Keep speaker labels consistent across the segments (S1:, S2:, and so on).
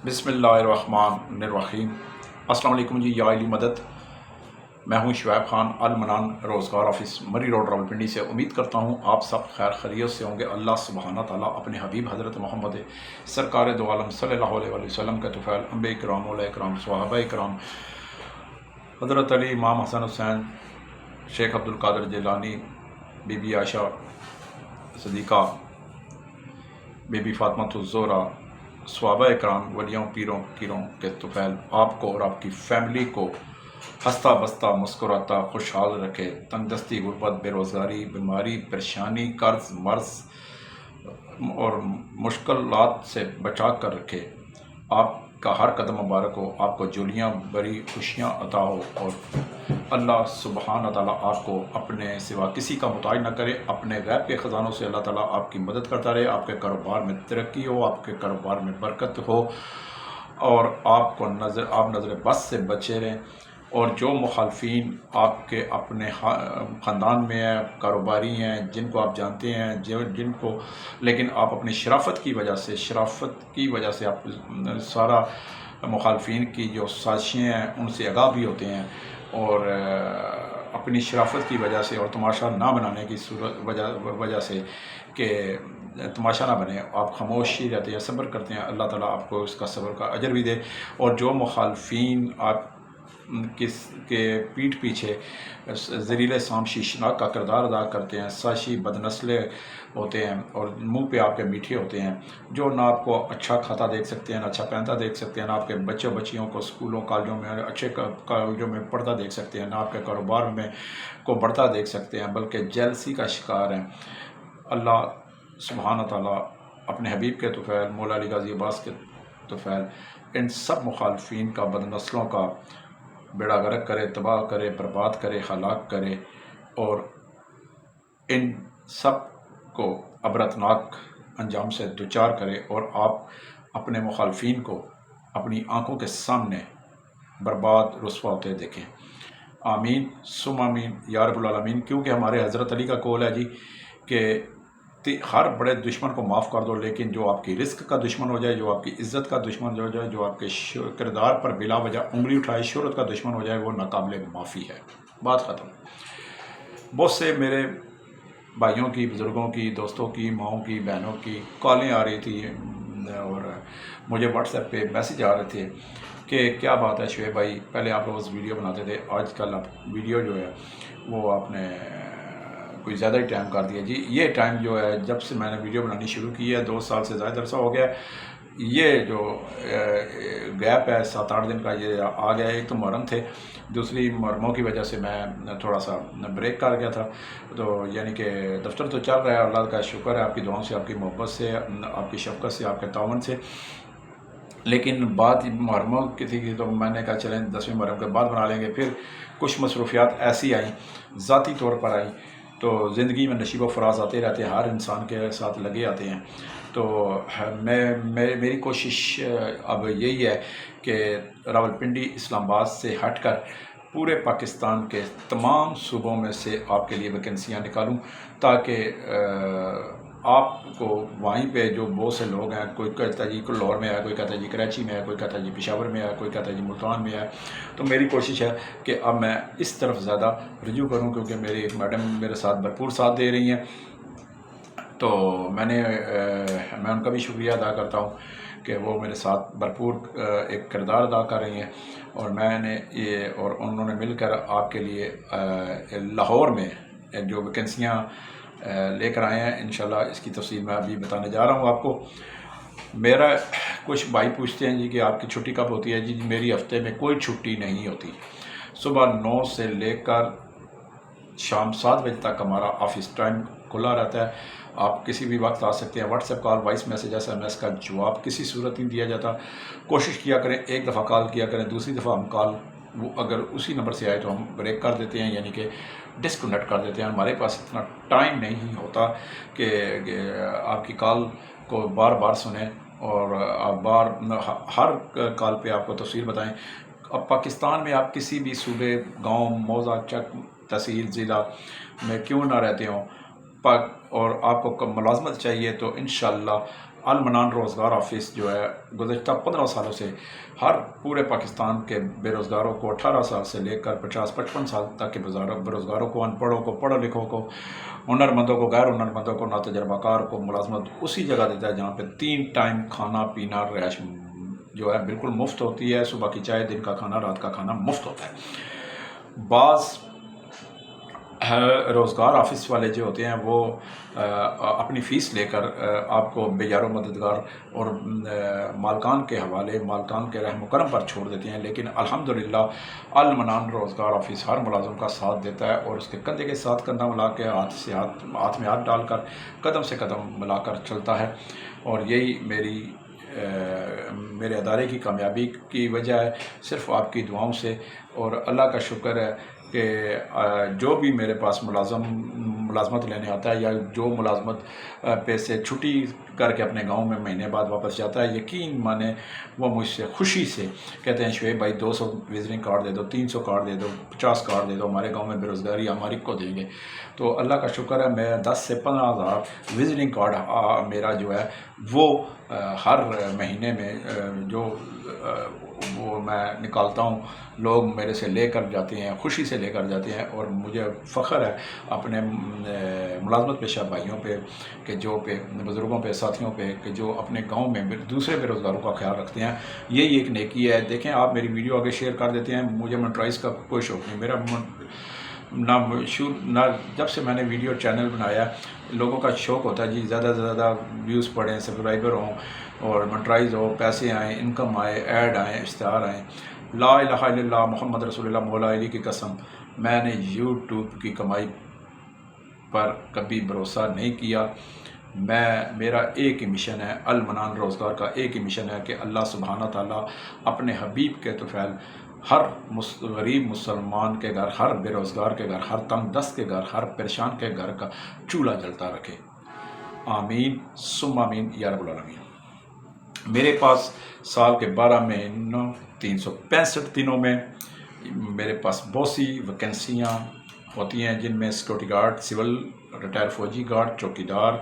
S1: بسم اللہ الرحمن الرحیم۔ السلام علیکم جی، یا علی مدد۔ میں ہوں شعیب خان، المنان روزگار آفس، مری روڈ، راولپنڈی سے۔ امید کرتا ہوں آپ سب خیر خیریت سے ہوں گے۔ اللہ سبحانہ تعالیٰ اپنے حبیب حضرت محمد سرکار دو عالم صلی اللہ علیہ وآلہ وسلم کے طفیل، انبیاء کرام، اولیاء کرام، صحابہ کرام، حضرت علی، امام حسن Husain, Sheikh Abdul Qadir Jilani, بی بی عائشہ صدیقہ، بی بی فاطمہ الزہرا، صحابہ کرام، ولیوں، پیروں، فقیروں کے طفیل آپ کو اور آپ کی فیملی کو ہنستا بستا، مسکراتا، خوشحال رکھے۔ تنگ دستی، غربت، بے روزگاری، بیماری، پریشانی، قرض، مرض اور مشکلات سے بچا کر رکھے۔ آپ کا ہر قدم مبارک ہو، آپ کو جولیاں بری خوشیاں عطا ہو، اور اللہ سبحانہ تعالیٰ آپ کو اپنے سوا کسی کا محتاج نہ کرے۔ اپنے غیب کے خزانوں سے اللہ تعالیٰ آپ کی مدد کرتا رہے، آپ کے کاروبار میں ترقی ہو، آپ کے کاروبار میں برکت ہو، اور آپ نظر بس سے بچے رہیں۔ اور جو مخالفین آپ کے اپنے خاندان میں ہیں، کاروباری ہیں، جن کو آپ جانتے ہیں، جن کو لیکن آپ اپنی شرافت کی وجہ سے آپ سارا مخالفین کی جو سازشیں ہیں ان سے آگاہ بھی ہوتے ہیں، اور اپنی شرافت کی وجہ سے اور تماشا نہ بنانے کی وجہ سے کہ تماشا نہ بنے، آپ خاموشی رہتے ہیں، صبر کرتے ہیں۔ اللہ تعالیٰ آپ کو اس کا صبر کا اجر بھی دے۔ اور جو مخالفین آپ کے پیٹھ پیچھے زریل سام شیشناک کا کردار ادا کرتے ہیں، سازشی بدنسلے ہوتے ہیں اور منہ پہ آپ کے میٹھے ہوتے ہیں، جو نہ آپ کو اچھا کھاتا دیکھ سکتے ہیں، نہ اچھا پہنتا دیکھ سکتے ہیں، نہ آپ کے بچوں بچیوں کو اسکولوں کالجوں میں اچھے کالجوں میں پڑھتا دیکھ سکتے ہیں، نہ آپ کے کاروبار میں کو بڑھتا دیکھ سکتے ہیں، بلکہ جیلسی کا شکار ہیں۔ اللہ سبحانہ تعالیٰ اپنے حبیب کے طفیل، مولا علی غازی عباس کے طفیل، ان سب مخالفین کا، بدنسلوں کا بیڑا غرق کرے، تباہ کرے، برباد کرے، ہلاک کرے، اور ان سب کو عبرتناک انجام سے دوچار کرے، اور آپ اپنے مخالفین کو اپنی آنکھوں کے سامنے برباد، رسوا ہوتے دیکھیں۔ آمین ثم آمین یا رب العالمین۔ کیونکہ ہمارے حضرت علی کا قول ہے جی کہ ہر بڑے دشمن کو معاف کر دو، لیکن جو آپ کی رزق کا دشمن ہو جائے، جو آپ کی عزت کا دشمن ہو جائے، جو آپ کے کردار پر بلا وجہ انگلی اٹھائے، شہرت کا دشمن ہو جائے، وہ ناقابل معافی ہے۔ بات ختم۔ بہت سے میرے بھائیوں کی، بزرگوں کی، دوستوں کی، ماؤں کی، بہنوں کی کالیں آ رہی تھی، اور مجھے واٹس ایپ پہ میسیج آ رہے تھے کہ کیا بات ہے شعیب بھائی، پہلے آپ روز ویڈیو بناتے تھے، آج کل آپ ویڈیو جو ہے وہ آپ نے کوئی زیادہ ہی ٹائم کر دیا۔ جی یہ ٹائم جو ہے، جب سے میں نے ویڈیو بنانی شروع کی ہے، 2 سال سے زائد عرصہ ہو گیا، یہ جو گیپ ہے 7-8 دن کا، یہ آ گیا ہے۔ ایک تو محرم تھے، دوسری محرموں کی وجہ سے میں تھوڑا سا بریک کر گیا تھا، تو یعنی کہ دفتر تو چل رہا ہے، اللہ کا شکر ہے، آپ کی دعاؤں سے، آپ کی محبت سے، آپ کی شفقت سے، آپ کے تعاون سے، لیکن بات محرموں کی تھی تو میں نے کہا چلیں 10ویں محرم کے بعد بنا لیں گے۔ پھر کچھ مصروفیات ایسی آئیں، ذاتی طور پر آئیں، تو زندگی میں نشیب و فراز آتے رہتے ہیں، ہر انسان کے ساتھ لگے آتے ہیں۔ تو میری کوشش اب یہی ہے کہ راولپنڈی، اسلام آباد سے ہٹ کر پورے پاکستان کے تمام صوبوں میں سے آپ کے لیے ویکنسیاں نکالوں، تاکہ آپ کو وہیں پہ جو بہت سے لوگ ہیں، کوئی کہتا ہے جی لاہور میں ہے، کوئی کہتا ہے جی کراچی میں ہے، کوئی کہتا ہے جی پشاور میں ہے، کوئی کہتا ہے جی ملتان میں ہے، تو میری کوشش ہے کہ اب میں اس طرف زیادہ رجوع کروں، کیونکہ میری میڈم میرے ساتھ بھرپور ساتھ دے رہی ہیں، تو میں ان کا بھی شکریہ ادا کرتا ہوں کہ وہ میرے ساتھ بھرپور ایک کردار ادا کر رہی ہیں، اور میں نے اور انہوں نے مل کر آپ کے لیے لاہور میں جو ویکنسیاں لے کر آئے ہیں، انشاءاللہ اس کی تفصیل میں ابھی بتانے جا رہا ہوں آپ کو۔ میرا کچھ بھائی پوچھتے ہیں جی کہ آپ کی چھٹی کب ہوتی ہے؟ جی میری ہفتے میں کوئی چھٹی نہیں ہوتی، صبح 9 سے لے کر شام 7 بجے تک ہمارا آفس ٹائم کھلا رہتا ہے، آپ کسی بھی وقت آ سکتے ہیں۔ What's app call, voice message, SMS کا جواب کسی صورت نہیں دیا جاتا۔ کوشش کیا کریں ایک دفعہ کال کیا کریں، دوسری دفعہ ہم کال وہ اگر اسی نمبر سے آئے تو ہم بریک کر دیتے ہیں، یعنی کہ ڈسکنیکٹ کر دیتے ہیں۔ ہمارے پاس اتنا ٹائم نہیں ہوتا کہ آپ کی کال کو بار بار سنیں اور آپ ہر کال پہ آپ کو تفصیل بتائیں۔ اب پاکستان میں آپ کسی بھی صوبے، گاؤں، موضع، چک، تحصیل، ضلع میں کیوں نہ رہتے ہوں، اور آپ کو ملازمت چاہیے، تو انشاءاللہ المنان روزگار آفس جو ہے گزشتہ 15 سالوں سے ہر پورے پاکستان کے بے روزگاروں کو 18 سال سے لے کر 50-55 سال تک کے بے روزگاروں کو، ان پڑھوں کو، پڑھو لکھوں کو، ہنرمندوں کو، غیر ہنرمندوں کو، ناتجربہ کار کو ملازمت اسی جگہ دیتا ہے جہاں پہ 3 ٹائم کھانا پینا رہائش جو ہے بالکل مفت ہوتی ہے۔ صبح کی چائے، دن کا کھانا، رات کا کھانا مفت ہوتا ہے۔ بعض روزگار آفس والے جو ہوتے ہیں وہ اپنی فیس لے کر آپ کو بے یار و مددگار اور مالکان کے حوالے، مالکان کے رحم و کرم پر چھوڑ دیتے ہیں، لیکن الحمدللہ المنان روزگار آفس ہر ملازم کا ساتھ دیتا ہے اور اس کے کندھے کے ساتھ کندھا ملا کے، ہاتھ میں ہاتھ ڈال کر، قدم سے قدم ملا کر چلتا ہے، اور یہی میرے ادارے کی کامیابی کی وجہ ہے، صرف آپ کی دعاؤں سے۔ اور اللہ کا شکر ہے کہ جو بھی میرے پاس ملازمت لینے آتا ہے، یا جو ملازمت پہ سے چھٹی کر کے اپنے گاؤں میں مہینے بعد واپس جاتا ہے، یقین مانے وہ مجھ سے خوشی سے کہتے ہیں شعیب بھائی 200 وزٹنگ کارڈ دے دو، 300 کارڈ دے دو، 50 کارڈ دے دو، ہمارے گاؤں میں بے روزگاری ہماری کو دیں گے۔ تو اللہ کا شکر ہے، میں 10 سے 15 ہزار وزٹنگ کارڈ میرا جو ہے وہ ہر مہینے میں وہ میں نکالتا ہوں، لوگ میرے سے لے کر جاتے ہیں، خوشی سے لے کر جاتے ہیں، اور مجھے فخر ہے اپنے ملازمت پیشہ بھائیوں پہ کہ جو بزرگوں پہ، ساتھیوں پہ کہ جو اپنے گاؤں میں دوسرے بے روزگاروں کا خیال رکھتے ہیں۔ یہی ایک نیکی ہے۔ دیکھیں، آپ میری ویڈیو آگے شیئر کر دیتے ہیں، مجھے منٹرائز کا کوئی شوق نہیں، میرا نہ جب سے میں نے ویڈیو چینل بنایا، لوگوں کا شوق ہوتا ہے جی زیادہ سے زیادہ ویوز پڑھیں، سبسکرائبر ہوں اور منٹرائز ہو، پیسے آئیں، انکم آئے، ایڈ آئیں، اشتہار آئیں۔ لا الہ الا اللہ محمد رسول اللہ، مولا علی کی قسم، میں نے یوٹیوب کی کمائی پر کبھی بھروسہ نہیں کیا۔ میرا ایک ہی مشن ہے، المنان روزگار کا ایک ہی مشن ہے کہ اللہ سبحانہ تعالیٰ اپنے حبیب کے طفیل ہر غریب مسلمان کے گھر، ہر بے روزگار کے گھر، ہر تنگ دست کے گھر، ہر پریشان کے گھر کا چولہا جلتا رکھے۔ آمین ثم آمین یا رب العالمین۔ میرے پاس سال کے 12 مہینوں 365 دنوں میں میرے پاس بہت سی ویکنسیاں ہوتی ہیں، جن میں سیکورٹی گارڈ، سول ریٹائر فوجی گارڈ، چوکیدار،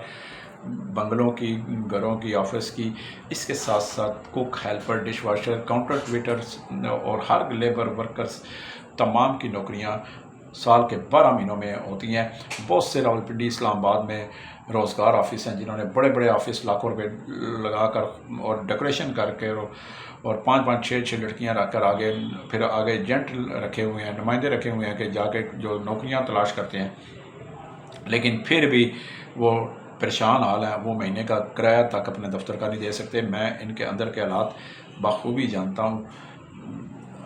S1: بنگلوں کی، گھروں کی، آفس کی، اس کے ساتھ ساتھ کوک، ہیلپر، ڈش واشر، کاؤنٹر ویٹرز اور ہر لیبر ورکرز، تمام کی نوکریاں سال کے 12 مہینوں میں ہوتی ہیں۔ بہت سے راولپنڈی، اسلام آباد میں روزگار آفس ہیں جنہوں نے بڑے بڑے آفس لاکھوں روپے لگا کر اور ڈیکوریشن کر کے اور 5-5 6-6 لڑکیاں رکھ کر پھر آگے ایجنٹ رکھے ہوئے ہیں، نمائندے رکھے ہوئے ہیں کہ جا کے جو نوکریاں تلاش کرتے ہیں، لیکن پھر بھی وہ پریشان حال ہیں، وہ مہینے کا کرایہ تک اپنے دفتر کا نہیں دے سکتے۔ میں ان کے اندر کے حالات بخوبی جانتا ہوں۔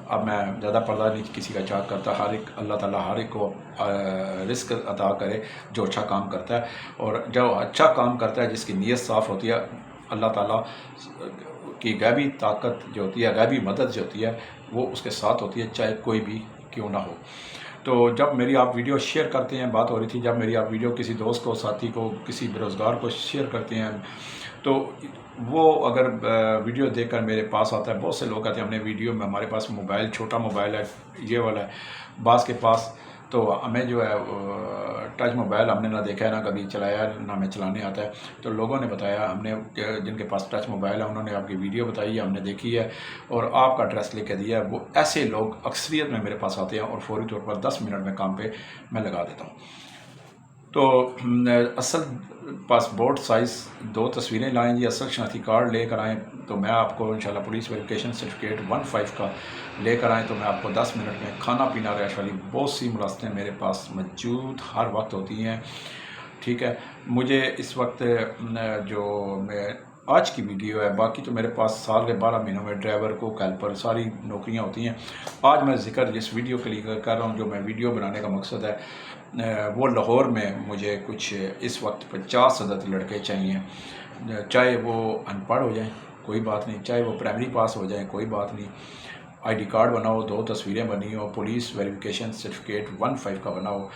S1: اب میں زیادہ پردہ نہیں کسی کا چاک کرتا، اللہ تعالیٰ ہر ایک کو رزق عطا کرے جو اچھا کام کرتا ہے، اور جو اچھا کام کرتا ہے جس کی نیت صاف ہوتی ہے، اللہ تعالیٰ کی غیبی طاقت جو ہوتی ہے، غیبی مدد جو ہوتی ہے، وہ اس کے ساتھ ہوتی ہے، چاہے کوئی بھی کیوں نہ ہو۔ تو جب میری آپ ویڈیو شیئر کرتے ہیں، بات ہو رہی تھی جب میری آپ ویڈیو کسی دوست کو، ساتھی کو، کسی بے روزگار کو شیئر کرتے ہیں، تو وہ اگر ویڈیو دیکھ کر میرے پاس آتا ہے، بہت سے لوگ کہتے ہیں ہم نے ویڈیو میں، ہمارے پاس موبائل، چھوٹا موبائل ہے، یہ والا ہے، بعض کے پاس تو ہمیں جو ہے ٹچ موبائل ہم نے نہ دیکھا ہے، نہ کبھی چلایا ہے، نہ ہمیں چلانے آتا ہے، تو لوگوں نے بتایا، ہم نے جن کے پاس ٹچ موبائل ہے انہوں نے آپ کی ویڈیو بتائی ہے، ہم نے دیکھی ہے اور آپ کا ایڈریس لے کے دیا ہے۔ وہ ایسے لوگ اکثریت میں میرے پاس آتے ہیں اور فوری طور پر 10 منٹ میں کام پہ میں لگا دیتا ہوں۔ تو اصل پاسپورٹ سائز 2 تصویریں لائیں جی، اصل شناختی کارڈ لے کر آئیں، تو میں آپ کو انشاءاللہ پولیس ویریفیکیشن سرٹیفکیٹ 15 کا لے کر آئیں، تو میں آپ کو 10 منٹ میں کھانا پینا رہائش والی بہت سی ملازمتیں میرے پاس موجود ہر وقت ہوتی ہیں، ٹھیک ہے۔ مجھے اس وقت جو میں آج کی ویڈیو ہے، باقی تو میرے پاس سال کے 12 مہینوں میں ڈرائیور کو، ہیلپر، ساری نوکریاں ہوتی ہیں۔ آج میں ذکر جس ویڈیو کے لیے کر رہا ہوں، جو میں ویڈیو بنانے کا مقصد ہے، وہ لاہور میں مجھے کچھ اس وقت 50 عدد لڑکے چاہیے، چاہے وہ ان پڑھ ہو جائیں کوئی بات نہیں، چاہے وہ پرائمری پاس ہو جائیں کوئی بات نہیں، آئی ڈی کارڈ بناؤ، 2 تصویریں بنی ہو، پولیس ویریفیکیشن سرٹیفکیٹ 15 کا بناؤ۔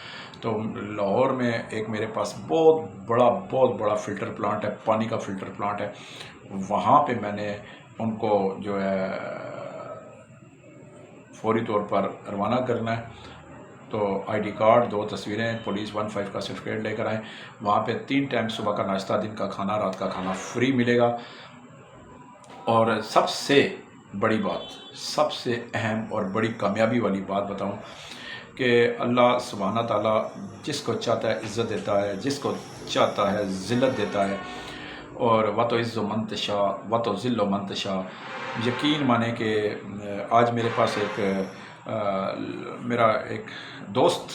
S1: تو لاہور میں ایک میرے پاس بہت بڑا فلٹر پلانٹ ہے، پانی کا فلٹر پلانٹ ہے، وہاں پہ میں نے ان کو جو ہے فوری طور پر روانہ کرنا ہے، تو ID کارڈ، 2 تصویریں، پولیس 15 کا سرٹیفکیٹ لے کر آئیں۔ وہاں پہ 3 ٹائم صبح کا ناشتہ، دن کا کھانا، رات کا کھانا فری ملے گا۔ اور سب سے بڑی بات، سب سے اہم اور بڑی کامیابی والی بات بتاؤں کہ اللہ سبحانہ تعالیٰ جس کو چاہتا ہے عزت دیتا ہے، جس کو چاہتا ہے ذلت دیتا ہے، اور وَتُعِزُّ مَن تَشَاءُ وَتُذِلُّ مَن تَشَاءُ۔ یقین مانے کہ آج میرے پاس میرا ایک دوست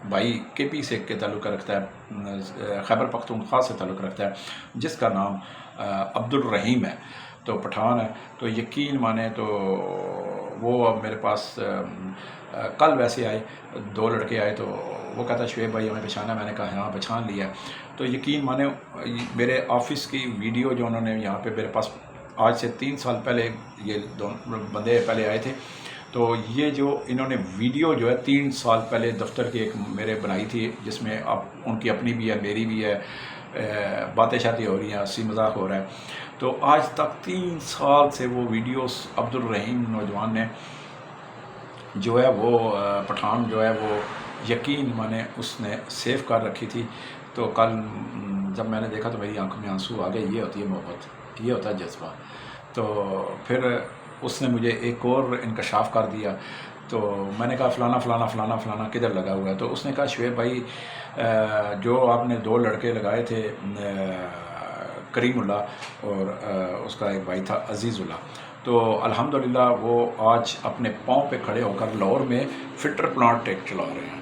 S1: بھائی KP سے کے تعلق رکھتا ہے، خیبر پختونخوا سے تعلق رکھتا ہے، جس کا نام عبدالرحیم ہے، تو پٹھان ہے۔ تو یقین مانے تو وہ اب میرے پاس کل ویسے آئے، 2 لڑکے آئے، تو وہ کہتا ہے شعیب بھائی ہمیں پہچانا، میں نے کہا ہاں پہچان لیا۔ تو یقین مانے میرے آفس کی ویڈیو جو انہوں نے یہاں پہ میرے پاس آج سے 3 سال پہلے یہ 2 بندے پہلے آئے تھے، تو یہ جو انہوں نے ویڈیو جو ہے 3 سال پہلے دفتر کی ایک میرے بنائی تھی، جس میں اب ان کی اپنی بھی ہے، میری بھی ہے، باتیں شاتیں ہو رہی ہیں، ہنسی مذاق ہو رہا ہے۔ تو آج تک 3 سال سے وہ ویڈیوز عبدالرحیم نوجوان نے جو ہے وہ پٹھان جو ہے وہ یقین مانے اس نے سیو کر رکھی تھی۔ تو کل جب میں نے دیکھا تو میری آنکھوں میں آنسو آ گئے۔ یہ ہوتی ہے محبت، یہ ہوتا ہے جذبہ۔ تو پھر اس نے مجھے ایک اور انکشاف کر دیا، تو میں نے کہا فلانا فلانا فلانا فلانا کدھر لگا ہوا ہے؟ تو اس نے کہا شعیب بھائی جو آپ نے 2 لڑکے لگائے تھے، کریم اللہ اور اس کا ایک بھائی تھا عزیز اللہ، تو الحمدللہ وہ آج اپنے پاؤں پہ کھڑے ہو کر لاہور میں فلٹر پلانٹ ایک چلا رہے ہیں۔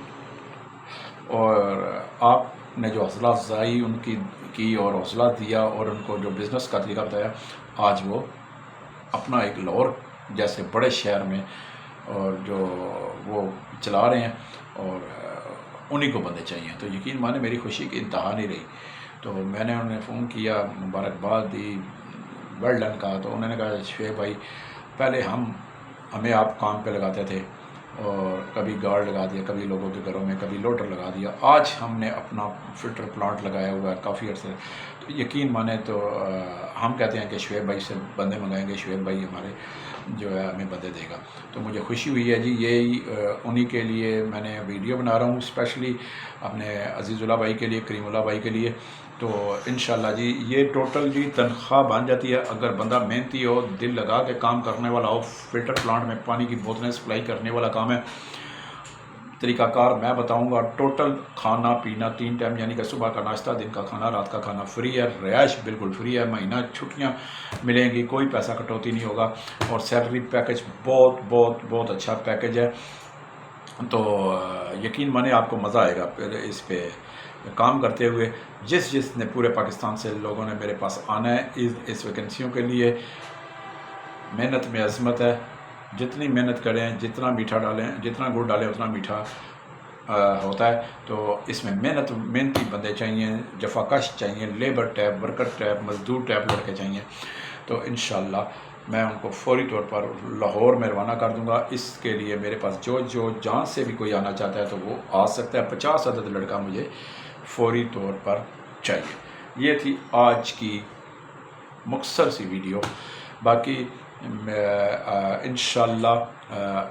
S1: اور آپ نے جو حوصلہ افزائی ان کی اور حوصلہ دیا اور ان کو جو بزنس کا طریقہ بتایا، آج وہ اپنا ایک لاہور جیسے بڑے شہر میں اور جو وہ چلا رہے ہیں، اور انہی کو بندے چاہیے۔ تو یقین مانے میری خوشی کی انتہا نہیں رہی۔ تو میں نے انہیں فون کیا، مبارکباد دی، ویل ڈن کہا۔ تو انہوں نے کہا شعیب بھائی پہلے ہمیں آپ کام پہ لگاتے تھے، اور کبھی گارڈ لگا دیا، کبھی لوگوں کے گھروں میں، کبھی لوڈر لگا دیا، آج ہم نے اپنا فلٹر پلانٹ لگایا ہوا ہے کافی عرصے۔ تو یقین مانے تو ہم کہتے ہیں کہ شعیب بھائی سے بندے منگائیں گے، شعیب بھائی ہمارے جو ہے ہمیں بندے دے گا۔ تو مجھے خوشی ہوئی ہے جی، یہی انہی کے لیے میں نے ویڈیو بنا رہا ہوں، اسپیشلی اپنے عزیز اللہ بھائی کے لیے، کریم اللہ بھائی کے لیے۔ تو انشاءاللہ جی یہ ٹوٹل جی تنخواہ بن جاتی ہے اگر بندہ محنتی ہو، دل لگا کے کام کرنے والا ہو۔ فلٹر پلانٹ میں پانی کی بوتلیں سپلائی کرنے والا کام ہے۔ طریقہ کار میں بتاؤں گا، ٹوٹل کھانا پینا 3 ٹائم، یعنی کہ صبح کا ناشتہ، دن کا کھانا، رات کا کھانا فری ہے، رہائش بالکل فری ہے، مہینہ چھٹیاں ملیں گی، کوئی پیسہ کٹوتی نہیں ہوگا، اور سیلری پیکج بہت بہت بہت اچھا پیکج ہے۔ تو یقین مانے آپ کو مزہ آئے گا پھر اس پہ کام کرتے ہوئے۔ جس نے پورے پاکستان سے لوگوں نے میرے پاس آنا ہے اس ویکنسیوں کے لیے، محنت میں عظمت ہے۔ جتنی محنت کریں، جتنا میٹھا ڈالیں، جتنا گڑ ڈالیں اتنا میٹھا ہوتا ہے۔ تو اس میں محنتی بندے چاہیے، جفاکش چاہیے، لیبر ٹیپ، ورکر ٹیپ، مزدور ٹیپ لڑکے چاہیے۔ تو انشاءاللہ میں ان کو فوری طور پر لاہور میں روانہ کر دوں گا۔ اس کے لیے میرے پاس جو جہاں سے بھی کوئی آنا چاہتا ہے تو وہ آ سکتا ہے۔ 50 عدد لڑکا مجھے فوری طور پر چاہیے۔ یہ تھی آج کی مختصر سی ویڈیو۔ باقی انشاءاللہ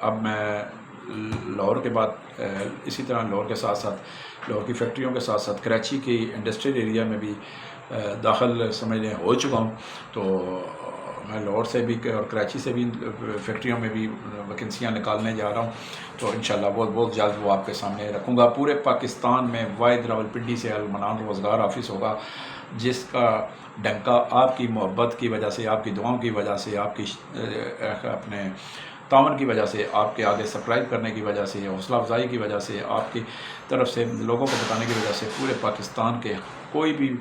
S1: اب میں لاہور کے بعد اسی طرح لاہور کے ساتھ ساتھ لاہور کی فیکٹریوں کے ساتھ ساتھ کراچی کی انڈسٹریل ایریا میں بھی داخل سمجھ لیں ہو چکا ہوں۔ تو میں لاہور سے بھی اور کراچی سے بھی فیکٹریوں میں بھی ویکنسیاں نکالنے جا رہا ہوں۔ تو انشاءاللہ بہت جلد وہ آپ کے سامنے رکھوں گا۔ پورے پاکستان میں واحد راولپنڈی سے المنان روزگار آفس ہوگا، جس کا ڈنکا آپ کی محبت کی وجہ سے، آپ کی دعاؤں کی وجہ سے، آپ کی اپنے تعاون کی وجہ سے، آپ کے آگے سبسکرائب کرنے کی وجہ سے، حوصلہ افزائی کی وجہ سے، آپ کی طرف سے لوگوں کو بتانے کی وجہ سے پورے پاکستان کے کوئی بھی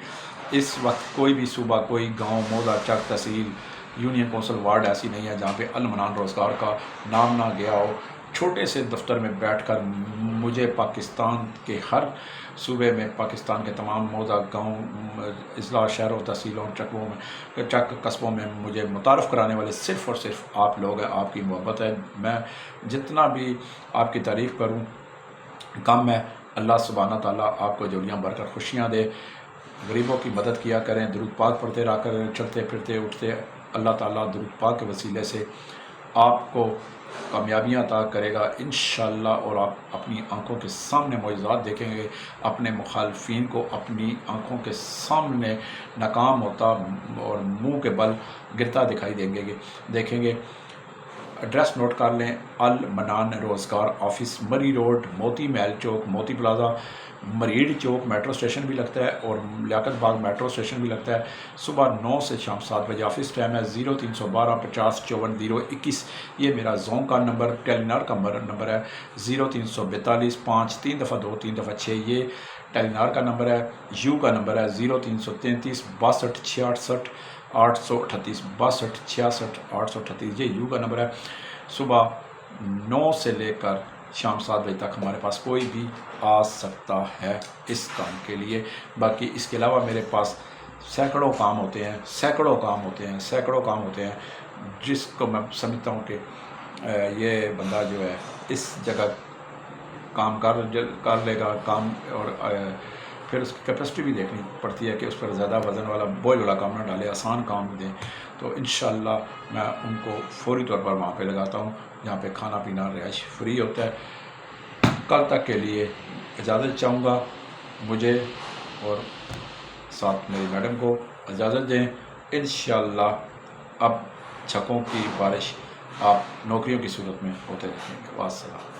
S1: اس وقت کوئی بھی صوبہ، کوئی گاؤں، موضع، چک، تحصیل، یونین کونسل، وارڈ ایسی نہیں ہے جہاں پہ المنان روزگار کا نام نہ گیا ہو۔ چھوٹے سے دفتر میں بیٹھ کر مجھے پاکستان کے ہر صوبے میں، پاکستان کے تمام موضع، گاؤں، اضلاع، شہروں، تحصیلوں، چک قصبوں میں مجھے متعارف کرانے والے صرف اور صرف آپ لوگ ہیں، آپ کی محبت ہے۔ میں جتنا بھی آپ کی تعریف کروں کم ہے۔ اللہ سبحانہ تعالیٰ آپ کو جولیاں بھر کر خوشیاں دے۔ غریبوں کی مدد کیا کریں، درود پاک پڑھتے رہا کریں، چلتے پھرتے اٹھتے۔ اللہ تعالیٰ درود پاک کے وسیلے سے آپ کو کامیابیاں عطا کرے گا انشاءاللہ، اور آپ اپنی آنکھوں کے سامنے معجزات دیکھیں گے، اپنے مخالفین کو اپنی آنکھوں کے سامنے ناکام ہوتا اور منہ کے بل گرتا دکھائی دیکھیں گے۔ ایڈریس نوٹ کر لیں، المنان روزگار آفس، مری روڈ، موتی محل چوک، موتی پلازا، مریڑ چوک میٹرو اسٹیشن بھی لگتا ہے اور لیاقت باغ میٹرو اسٹیشن بھی لگتا ہے۔ صبح 9 سے شام 7 بجے آفس ٹائم ہے۔ 0312 50 54 021 یہ میرا زون کا نمبر، ٹیلی نار کا نمبر ہے۔ 0342 5 3 دفعہ 2 3 دفعہ 6 یہ ٹیلی نار کا نمبر ہے۔ یو کا نمبر ہے 0333 62 66 838 62 66 838 یہ یو کا نمبر ہے۔ صبح 9 سے لے کر شام 7 بجے تک ہمارے پاس کوئی بھی آ سکتا ہے اس کام کے لیے۔ باقی اس کے علاوہ میرے پاس سینکڑوں کام ہوتے ہیں جس کو میں سمجھتا ہوں کہ یہ بندہ جو ہے اس جگہ کام کر لے گا کام، اور پھر اس کی کیپیسٹی بھی دیکھنی پڑتی ہے کہ اس پر زیادہ وزن والا بوجھ والا کام نہ ڈالے، آسان کام دیں۔ تو انشاءاللہ میں ان کو فوری طور پر وہاں پہ لگاتا ہوں جہاں پہ کھانا پینا رہائش فری ہوتا ہے۔ کل تک کے لیے اجازت چاہوں گا، مجھے اور ساتھ میری میڈم کو اجازت دیں۔ انشاءاللہ اب چھکوں کی بارش آپ نوکریوں کی صورت میں ہوتے رہیں گے۔ والسلام۔